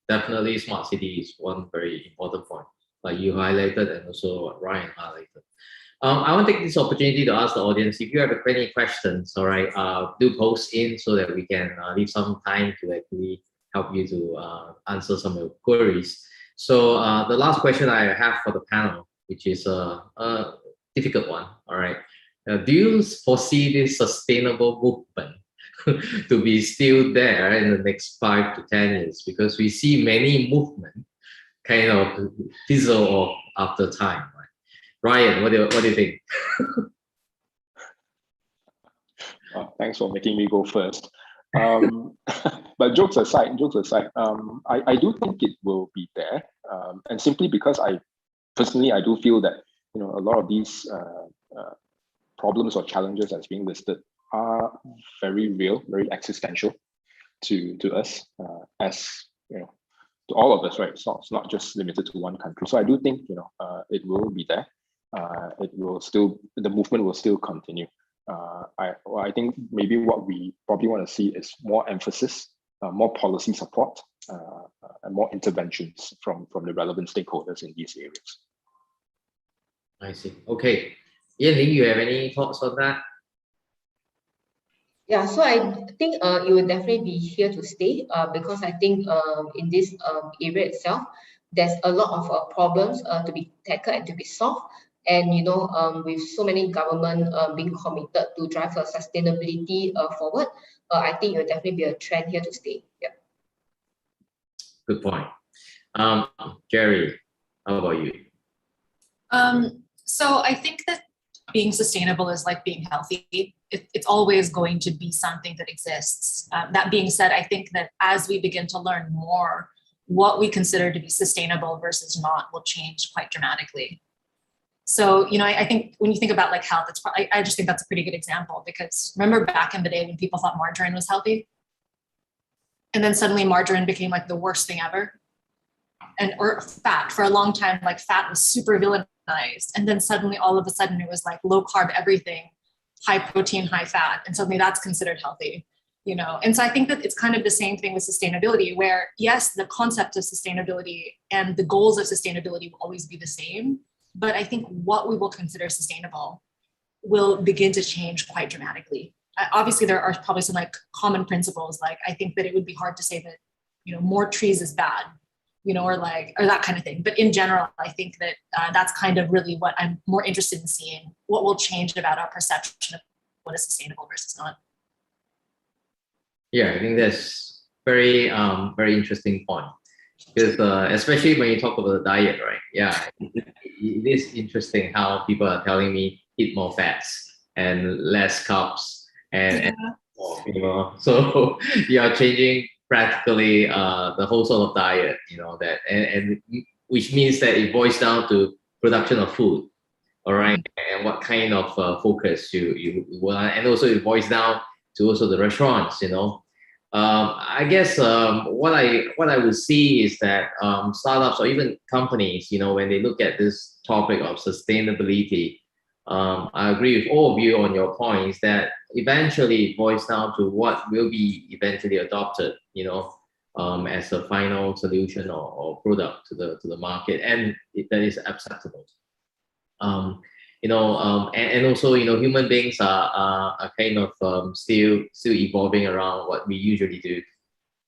Speaker 1: definitely smart city is one very important point, like you highlighted and also what Ryan highlighted. I want to take this opportunity to ask the audience, if you have any questions, all right, do post in so that we can leave some time to actually help you to answer some of your queries. So the last question I have for the panel, which is a difficult one, all right. Do you foresee this sustainable movement to be still there in the next 5 to 10 years? Because we see many movements kind of fizzle off after time. Right? Ryan, what do you think?
Speaker 4: Thanks for making me go first. But jokes aside, I do think it will be there, and simply because I do feel that a lot of these problems or challenges that's being listed are very real, very existential to us, as to all of us, right? It's not just limited to one country. So I do think it will be there. The movement will still continue. I think maybe what we probably want to see is more emphasis, more policy support, and more interventions from the relevant stakeholders in these areas.
Speaker 1: I see. Okay. Yanling, you have any thoughts on that?
Speaker 2: Yeah, so I think it will definitely be here to stay because I think in this area itself, there's a lot of problems to be tackled and to be solved. And with so many government being committed to drive sustainability forward, I think it will definitely be a trend here to stay. Yeah.
Speaker 1: Good point. Jerry, how about you?
Speaker 3: So I think that being sustainable is like being healthy. It's always going to be something that exists. That being said, I think that as we begin to learn more, what we consider to be sustainable versus not will change quite dramatically. So, I think when you think about like health, I just think that's a pretty good example, because remember back in the day when people thought margarine was healthy? And then suddenly margarine became like the worst thing ever. Or fat, for a long time, like fat was super villainized. And then suddenly all of a sudden it was like low carb everything, high protein, high fat. And suddenly that's considered healthy. you know. And so I think that it's kind of the same thing with sustainability, where yes, the concept of sustainability and the goals of sustainability will always be the same, but I think what we will consider sustainable will begin to change quite dramatically. Obviously, there are probably some like common principles. Like I think that it would be hard to say that, you know, more trees is bad, you know, or that kind of thing. But in general, I think that that's kind of really what I'm more interested in seeing. What will change about our perception of what is sustainable versus not.
Speaker 1: Yeah, I think that's very interesting point, because especially when you talk about the diet, right? Yeah, it is interesting how people are telling me eat more fats and less carbs and you know, so you are changing practically the whole sort of diet, you know, that and which means that it boils down to production of food, all right, and what kind of focus you want, and also it boils down to also the restaurants, you know. I guess what I would see is that startups or even companies, you know, when they look at this topic of sustainability, I agree with all of you on your points that eventually it boils down to what will be eventually adopted, you know, as a final solution or product to the market, and that is acceptable. You know, and also, you know, human beings are kind of still evolving around what we usually do.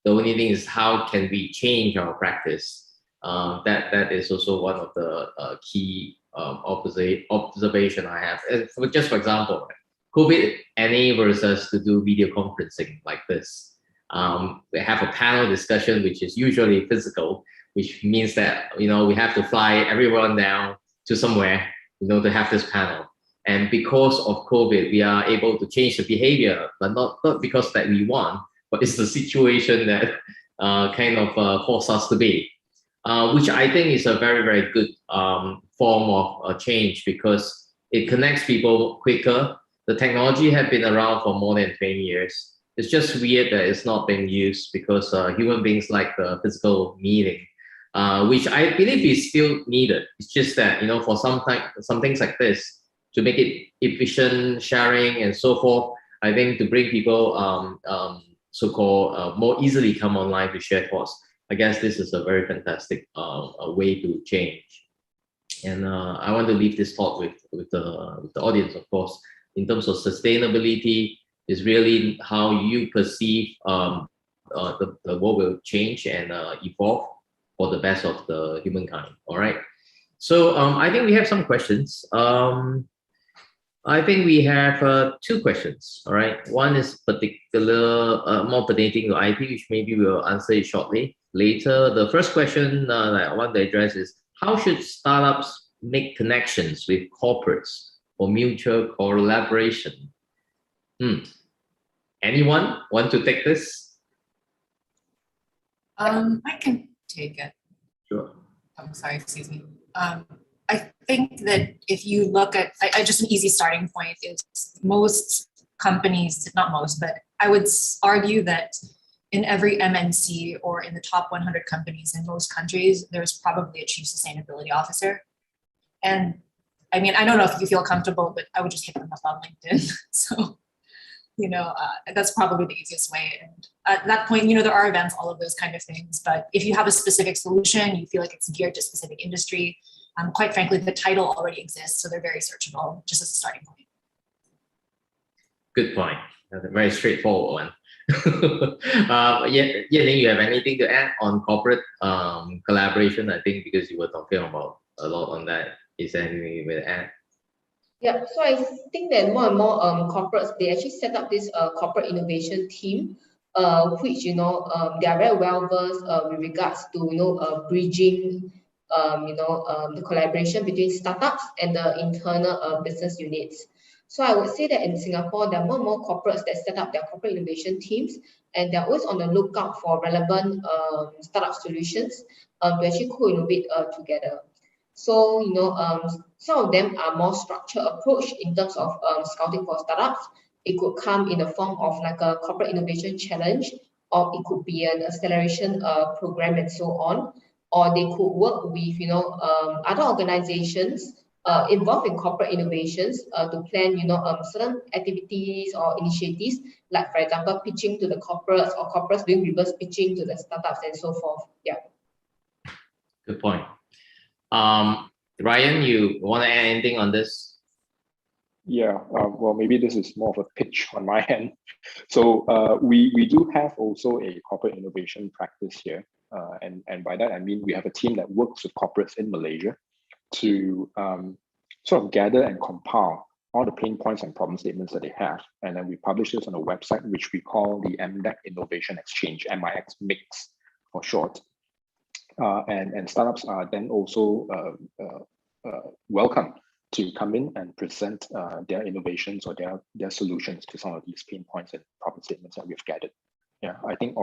Speaker 1: The only thing is how can we change our practice? That is also one of the key observation I have. Just for example, COVID enables us to do video conferencing like this. We have a panel discussion, which is usually physical, which means that, you know, we have to fly everyone down to somewhere, you know, to have this panel. And because of COVID, we are able to change the behavior, but not because that we want, but it's the situation that kind of forced us to be, which I think is a very, very good form of change, because it connects people quicker. The technology has been around for more than 20 years. It's just weird that it's not being used, because human beings like the physical meeting, which I believe is still needed. It's just that, you know, for some things like this, to make it efficient sharing and so forth, I think to bring people so-called more easily come online to share thoughts, I guess this is a very fantastic way to change. And I want to leave this thought with the audience, of course, in terms of sustainability is really how you perceive the world will change and evolve for the best of the humankind. All right. So I think we have some questions. I think we have two questions. All right. One is more pertaining to IT, which maybe we'll answer it shortly later. The first question that I want to address is, how should startups make connections with corporates for mutual collaboration? Anyone want to take this?
Speaker 3: I can take it.
Speaker 1: Sure.
Speaker 3: I'm sorry, excuse me. I think that if you look at, just an easy starting point is most companies, not most, but I would argue that in every MNC or in the top 100 companies in most countries, there's probably a chief sustainability officer. And I mean, I don't know if you feel comfortable, but I would just hit them up on LinkedIn. So, you know, that's probably the easiest way. And at that point, you know, there are events, all of those kind of things. But if you have a specific solution, you feel like it's geared to a specific industry, quite frankly, the title already exists. So they're very searchable, just as a starting point.
Speaker 1: Good point. That's a very straightforward one. Yan Ling, you have anything to add on corporate collaboration? I think because you were talking about a lot on that. Is there anything you will add?
Speaker 2: Yeah, so I think that more and more corporates, they actually set up this corporate innovation team, which, you know, they are very well versed with regards to, you know, bridging, the collaboration between startups and the internal business units. So I would say that in Singapore, there are more and more corporates that set up their corporate innovation teams, and they're always on the lookout for relevant startup solutions to actually co-innovate together. So, you know, some of them are more structured approach in terms of scouting for startups. It could come in the form of like a corporate innovation challenge, or it could be an acceleration program and so on. Or they could work with, you know, other organizations involved in corporate innovations to plan, certain activities or initiatives, like for example, pitching to the corporates or corporates doing reverse pitching to the startups and so forth. Yeah.
Speaker 1: Good point. Ryan, you want to add anything on this?
Speaker 4: Yeah, well, maybe this is more of a pitch on my end. So we do have also a corporate innovation practice here. And by that, I mean, we have a team that works with corporates in Malaysia to sort of gather and compile all the pain points and problem statements that they have. And then we publish this on a website, which we call the MDEC Innovation Exchange, MIX Mix for short. And startups are then also welcome to come in and present their innovations or their solutions to some of these pain points and problem statements that we've gathered. Yeah, I think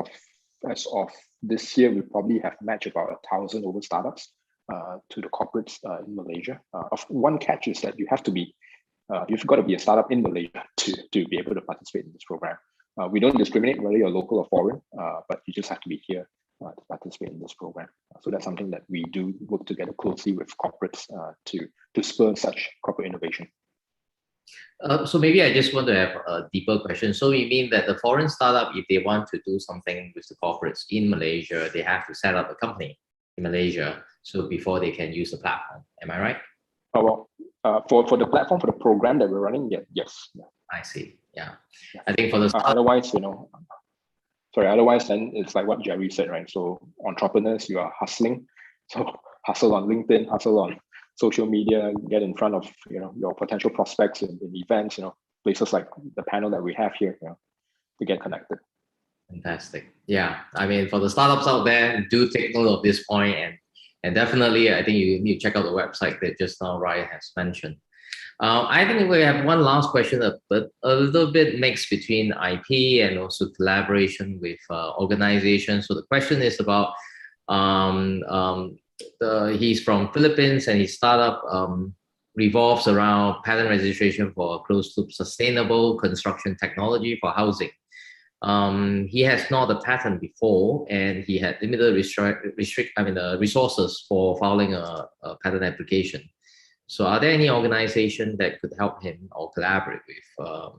Speaker 4: as of this year, we probably have matched about 1,000 over startups to the corporates in Malaysia. One catch is that you've got to be a startup in Malaysia to be able to participate in this program. We don't discriminate whether you're local or foreign, but you just have to be here to participate in this program. So that's something that we do work together closely with corporates to spur such corporate innovation.
Speaker 1: So maybe I just want to have a deeper question. So you mean that the foreign startup, if they want to do something with the corporates in Malaysia, they have to set up a company in Malaysia, so before they can use the platform. Am I right?
Speaker 4: Oh, well, for the platform, for the program that we're running, yes.
Speaker 1: I see. Yeah. I think for the
Speaker 4: otherwise, otherwise then it's like what Jerry said, right? So entrepreneurs, you are hustling. So hustle on LinkedIn, hustle on social media, get in front of your potential prospects in events, places like the panel that we have here, to get connected.
Speaker 1: Fantastic. Yeah. I mean, for the startups out there, do take note of this point, and definitely I think you need to check out the website that just now Ryan has mentioned. I think we have one last question, but a little bit mixed between IP and also collaboration with organizations. So the question is about he's from Philippines, and his startup revolves around patent registration for closed loop sustainable construction technology for housing. He has not a patent before, and he had limited resources for filing a patent application. So are there any organization that could help him or collaborate with?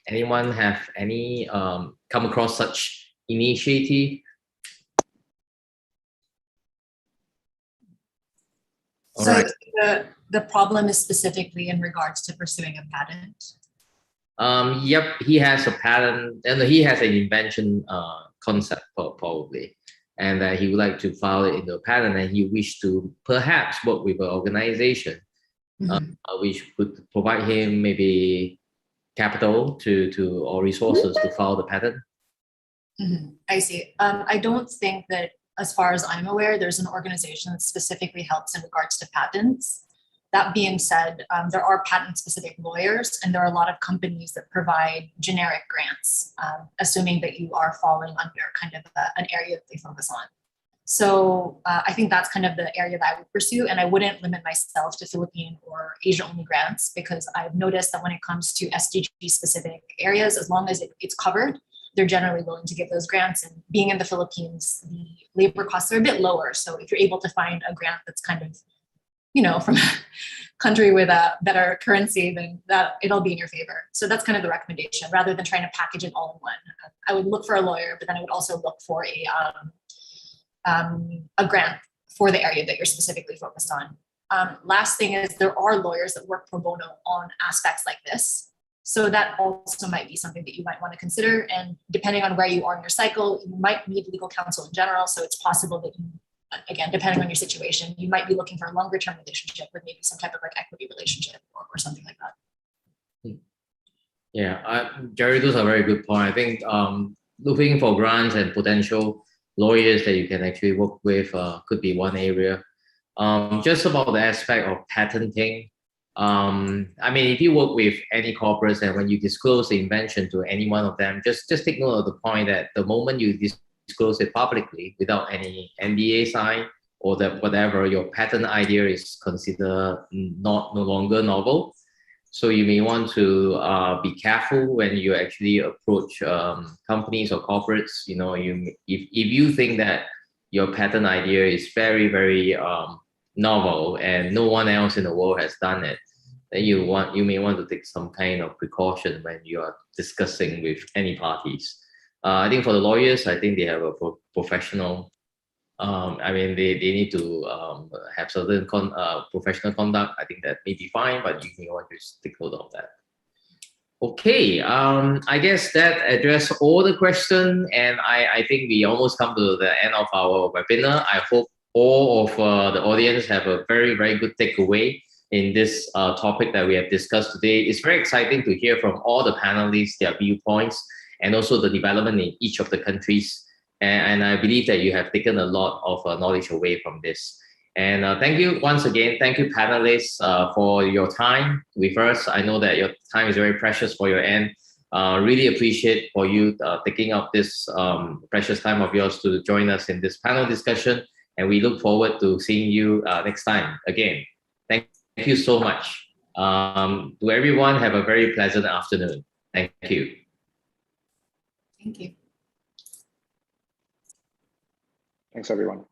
Speaker 1: Anyone have any come across such initiative?
Speaker 3: So the problem is specifically in regards to pursuing a patent?
Speaker 1: Yep, he has a patent, and he has an invention concept probably, and he would like to file it into a patent, and he wished to perhaps work with an organization which could provide him maybe capital or resources to file the patent.
Speaker 3: I see. I don't think that, as far as I'm aware, there's an organization that specifically helps in regards to patents. That being said, there are patent-specific lawyers, and there are a lot of companies that provide generic grants, assuming that you are falling under kind of an area that they focus on. So I think that's kind of the area that I would pursue, and I wouldn't limit myself to Philippine or Asia-only grants, because I've noticed that when it comes to SDG-specific areas, as long as it's covered, they're generally willing to give those grants. And being in the Philippines, the labor costs are a bit lower. So if you're able to find a grant that's kind of, from a country with a better currency, then that it'll be in your favor. So that's kind of the recommendation, rather than trying to package it all in one. I would look for a lawyer, but then I would also look for a grant for the area that you're specifically focused on. Last thing is, there are lawyers that work pro bono on aspects like this. So that also might be something that you might want to consider. And depending on where you are in your cycle, you might need legal counsel in general. So it's possible that you, again, depending on your situation, you might be looking for a longer term relationship with maybe some type of like equity relationship or something like that.
Speaker 1: Yeah, Jerry, those are very good points. I think looking for grants and potential lawyers that you can actually work with could be one area. Just about the aspect of patenting. I mean, if you work with any corporates and when you disclose the invention to any one of them, just take note of the point that the moment you disclose it publicly without any NDA sign or that whatever, your patent idea is considered no longer novel. So you may want to be careful when you actually approach companies or corporates. If you think that your patent idea is very, very novel and no one else in the world has done it, then you may want to take some kind of precaution when you are discussing with any parties. I think for the lawyers, I think they have a professional. I mean, they need to have certain professional conduct. I think that may be fine, but you may want to take note of that. Okay, I guess that addressed all the questions, and I think we almost come to the end of our webinar. I hope all of the audience have a very, very good takeaway in this topic that we have discussed today. It's very exciting to hear from all the panelists, their viewpoints, and also the development in each of the countries. And I believe that you have taken a lot of knowledge away from this. And thank you once again. Thank you, panelists, for your time with us. I know that your time is very precious for your end. Really appreciate for you taking up this precious time of yours to join us in this panel discussion. And we look forward to seeing you next time again. Thank you so much. To everyone, have a very pleasant afternoon. Thank you.
Speaker 3: Thank you.
Speaker 4: Thanks, everyone.